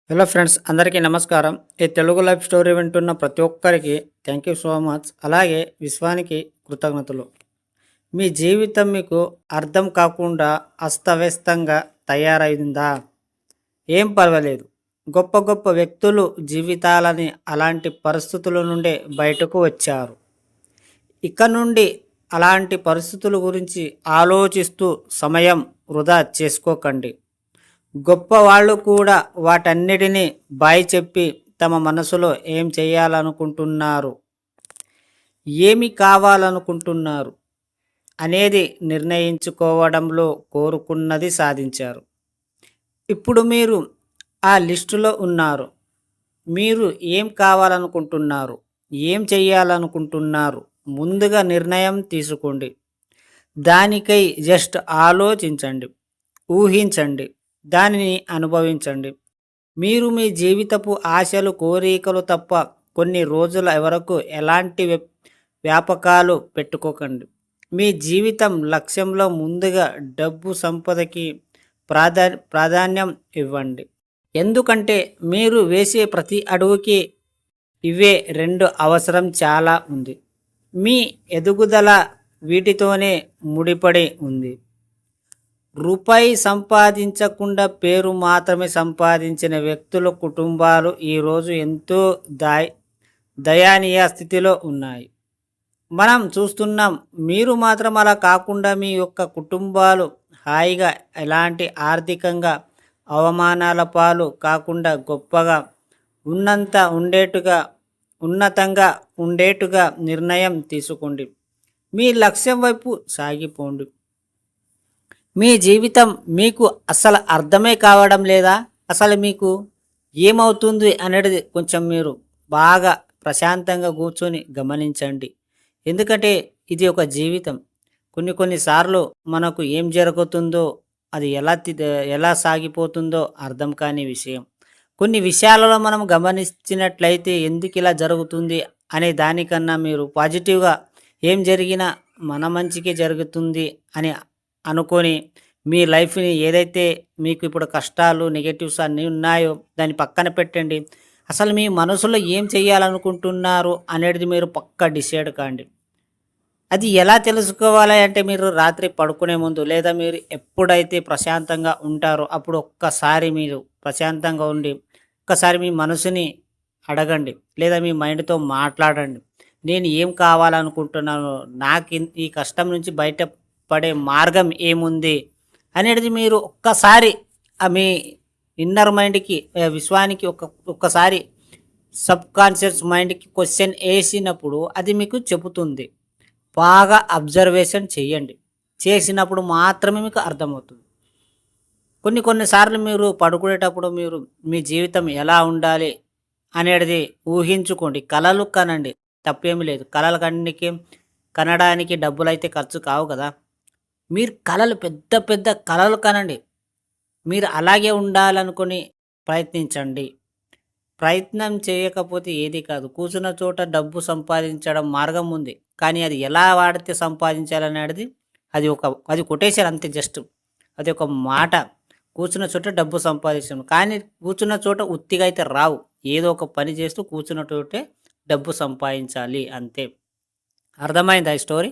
Hello friends, అందరికీ నమస్కారం. ఈ తెలుగు లైఫ్ స్టోరీ వింటున్న ప్రతి ఒక్కరికి థ్యాంక్ యూ సో మచ్. అలాగే విశ్వానికి కృతజ్ఞతలు. మీ జీవితం మీకు అర్థం కాకుండా అస్తవ్యస్తంగా తయారైందా? ఏం పర్వాలేదు. గొప్ప గొప్ప వ్యక్తులు జీవితాలని అలాంటి పరిస్థితుల నుండే బయటకు వచ్చారు. ఇక నుండి అలాంటి పరిస్థితుల గురించి ఆలోచిస్తూ సమయం వృధా చేసుకోకండి. గొప్పవాళ్ళు కూడా వాటన్నిటినీ బాయ్ చెప్పి తమ మనసులో ఏం చేయాలనుకుంటున్నారు, ఏమి కావాలనుకుంటున్నారు అనేది నిర్ణయించుకోవడంలో కోరుకున్నది సాధించారు. ఇప్పుడు మీరు ఆ లిస్టులో ఉన్నారు. మీరు ఏం కావాలనుకుంటున్నారు, ఏం చేయాలనుకుంటున్నారు ముందుగా నిర్ణయం తీసుకోండి. దానికై జస్ట్ ఆలోచించండి, ఊహించండి, దానిని అనుభవించండి. మీరు మీ జీవితపు ఆశలు, కోరికలు తప్ప కొన్ని రోజుల వరకు ఎలాంటి వ్యాపకాలు పెట్టుకోకండి. మీ జీవితం లక్ష్యంలో ముందుగా డబ్బు సంపదకి ప్రాధాన్యం ఇవ్వండి. ఎందుకంటే మీరు వేసే ప్రతి అడుగుకి ఇవే రెండు అవసరం చాలా ఉంది. మీ ఎదుగుదల వీటితోనే ముడిపడి ఉంది. రూపాయి సంపాదించకుండా పేరు మాత్రమే సంపాదించిన వ్యక్తుల కుటుంబాలు ఈరోజు ఎంతో దయనీయ స్థితిలో ఉన్నాయి. మనం చూస్తున్నాం. మీరు మాత్రం అలా కాకుండా మీ యొక్క కుటుంబాలు హాయిగా ఎలాంటి ఆర్థికంగా అవమానాల పాలు కాకుండా గొప్పగా ఉన్నతంగా ఉండేట్టుగా నిర్ణయం తీసుకోండి. మీ లక్ష్యం వైపు సాగిపోండి. మీ జీవితం మీకు అసలు అర్థమే కావడం లేదా? అసలు మీకు ఏమవుతుంది అనేది కొంచెం మీరు బాగా ప్రశాంతంగా కూర్చొని గమనించండి. ఎందుకంటే ఇది ఒక జీవితం. కొన్నిసార్లు మనకు ఏం జరుగుతుందో, అది ఎలా సాగిపోతుందో అర్థం కాని విషయం. కొన్ని విషయాలలో మనం గమనించినట్లయితే ఎందుకు ఇలా జరుగుతుంది అనే దానికన్నా మీరు పాజిటివ్గా ఏం జరిగినా మన మంచికే జరుగుతుంది అని అనుకొని మీ లైఫ్ని ఏదైతే మీకు ఇప్పుడు కష్టాలు, నెగటివ్స్ అన్నీ ఉన్నాయో దాన్ని పక్కన పెట్టండి. అసలు మీ మనసులో ఏం చేయాలనుకుంటున్నారు అనేది మీరు పక్కా డిసైడ్ కాండి. అది ఎలా తెలుసుకోవాలి అంటే మీరు రాత్రి పడుకునే ముందు లేదా మీరు ఎప్పుడైతే ప్రశాంతంగా ఉంటారో అప్పుడు ఒక్కసారి మీరు ప్రశాంతంగా ఉండి ఒక్కసారి మీ మనసుని అడగండి, లేదా మీ మైండ్తో మాట్లాడండి. నేను ఏం కావాలనుకుంటున్నాను, నాకు ఈ కష్టం నుంచి బయటపడే మార్గం ఏముంది అనేది మీరు ఒక్కసారి మీ ఇన్నర్ మైండ్కి, విశ్వానికి ఒక్కసారి సబ్కాన్షియస్ మైండ్కి క్వశ్చన్ వేసినప్పుడు అది మీకు చెబుతుంది. బాగా అబ్జర్వేషన్ చేయండి. చేసినప్పుడు మాత్రమే మీకు అర్థమవుతుంది. కొన్నిసార్లు మీరు పడుకునేటప్పుడు మీరు మీ జీవితం ఎలా ఉండాలి అనేది ఊహించుకోండి. కలలు కనండి, తప్పేమీ లేదు. కలలు కనడానికి డబ్బులు అయితే ఖర్చు కావు కదా. మీరు పెద్ద పెద్ద కలలు కనండి. మీరు అలాగే ఉండాలనుకుని ప్రయత్నించండి. ప్రయత్నం చేయకపోతే ఏది కాదు. కూర్చున్న చోట డబ్బు సంపాదించడం మార్గం ఉంది, కానీ అది ఎలా వాడితే సంపాదించాలనేది అది కొటేషన్ అంతే. జస్ట్ అది ఒక మాట. కూర్చున్న చోట డబ్బు సంపాదించడం, కానీ కూర్చున్న చోట ఉత్తిగా అయితే రావు. ఏదో ఒక పని చేస్తూ కూర్చున్న చోటే డబ్బు సంపాదించాలి, అంతే. అర్థమైందా ఈ స్టోరీ?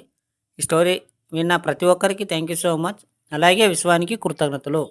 ఈ స్టోరీ విన్న ప్రతి ఒక్కరికి థ్యాంక్ యూ సో మచ్. అలాగే విశ్వానికి కృతజ్ఞతలు.